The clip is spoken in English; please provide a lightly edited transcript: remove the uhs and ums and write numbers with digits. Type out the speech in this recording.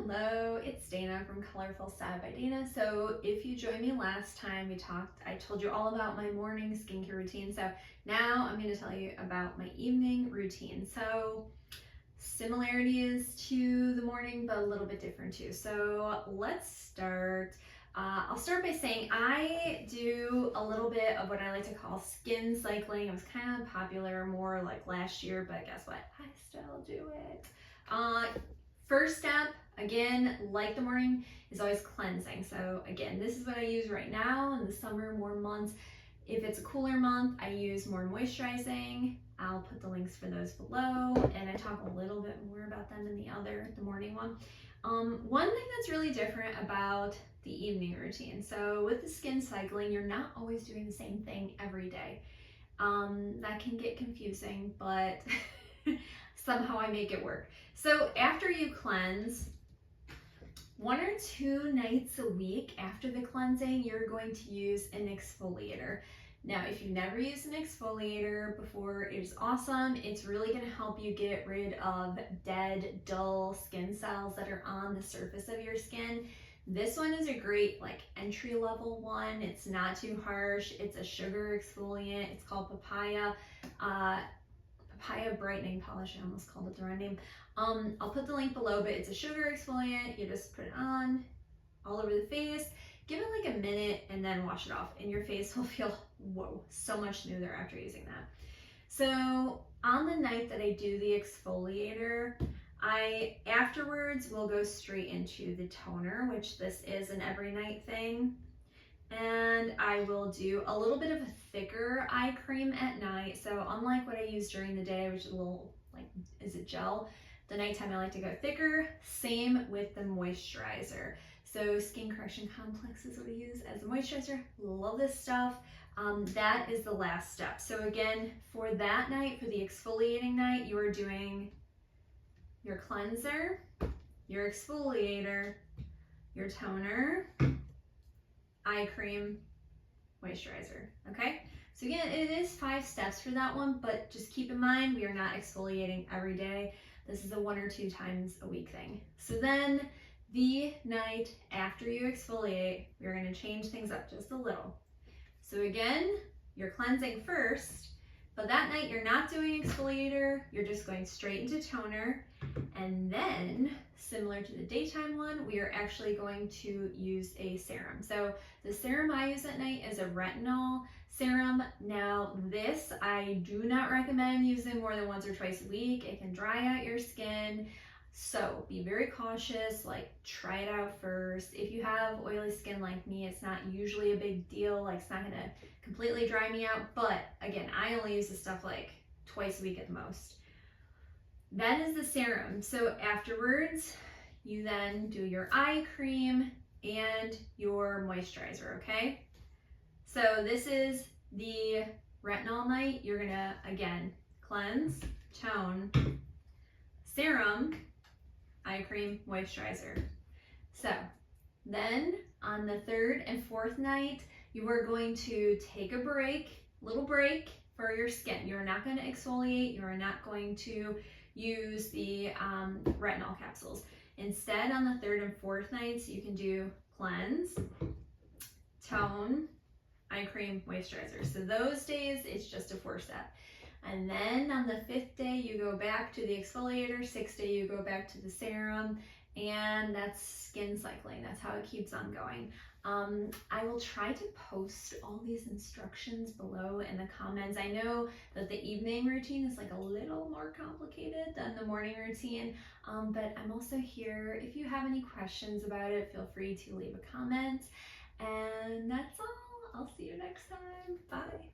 Hello, it's Dana from Colorful Style by Dana. So if you joined me last time, I told you all about my morning skincare routine. So now I'm going to tell you about my evening routine. So similarities to the morning, but a little bit different too. So let's start. I'll start by saying I do a little bit of what I like to call skin cycling. It was kind of popular more like last year, but guess what? I still do it. First step, again, like the morning, is always cleansing. So again, this is what I use right now in the summer, more months. If it's a cooler month, I use more moisturizing. I'll put the links for those below, and I talk a little bit more about them in the morning one. One thing that's really different about the evening routine. So with the skin cycling, you're not always doing the same thing every day. That can get confusing, but somehow I make it work. So after you cleanse, 1 or 2 nights a week after the cleansing, you're going to use an exfoliator. Now, if you've never used an exfoliator before, it is awesome. It's really going to help you get rid of dead, dull skin cells that are on the surface of your skin. This one is a great entry-level one. It's not too harsh. It's a sugar exfoliant. It's called Papaya Brightening Polish. I almost called it the wrong name. I'll put the link below, but it's a sugar exfoliant. You just put it on all over the face, give it like a minute, and then wash it off. And your face will feel, whoa, so much smoother after using that. So on the night that I do the exfoliator, I afterwards will go straight into the toner, which this is an every night thing. And I will do a little bit of a thicker eye cream at night. So unlike what I use during the day, which is a little is it gel? The nighttime I like to go thicker. Same with the moisturizer. So Skin Correction Complex is what I use as a moisturizer. Love this stuff. That is the last step. So again, for that night, for the exfoliating night, you are doing your cleanser, your exfoliator, your toner, eye cream, moisturizer, okay? So again, it is 5 steps for that one, but just keep in mind, we are not exfoliating every day. This is a 1 or 2 times a week thing. So then the night after you exfoliate, we're gonna change things up just a little. So again, you're cleansing first, but that night you're not doing exfoliator, you're just going straight into toner. And then, similar to the daytime one, we are actually going to use a serum. So the serum I use at night is a retinol serum. Now this, I do not recommend using more than once or twice a week. It can dry out your skin. So be very cautious, try it out first. If you have oily skin like me, it's not usually a big deal. It's not gonna completely dry me out. But again, I only use this stuff twice a week at the most. That is the serum. So afterwards, you then do your eye cream and your moisturizer, okay? So this is the retinol night. You're gonna, again, cleanse, tone, serum, eye cream, moisturizer. So then on the 3rd and 4th night, you are going to take a little break for your skin. You're not gonna exfoliate. You are not going to use the retinol capsules. Instead, on the 3rd and 4th nights, you can do cleanse, tone, eye cream, moisturizer. So those days, it's just a 4-step. And then on the 5th day, you go back to the exfoliator. 6th day, you go back to the serum. And that's skin cycling. That's how it keeps on going. I will try to post all these instructions below in the comments. I know that the evening routine is a little more complicated than the morning routine, but I'm also here. If you have any questions about it, feel free to leave a comment. And that's all. I'll see you next time. Bye.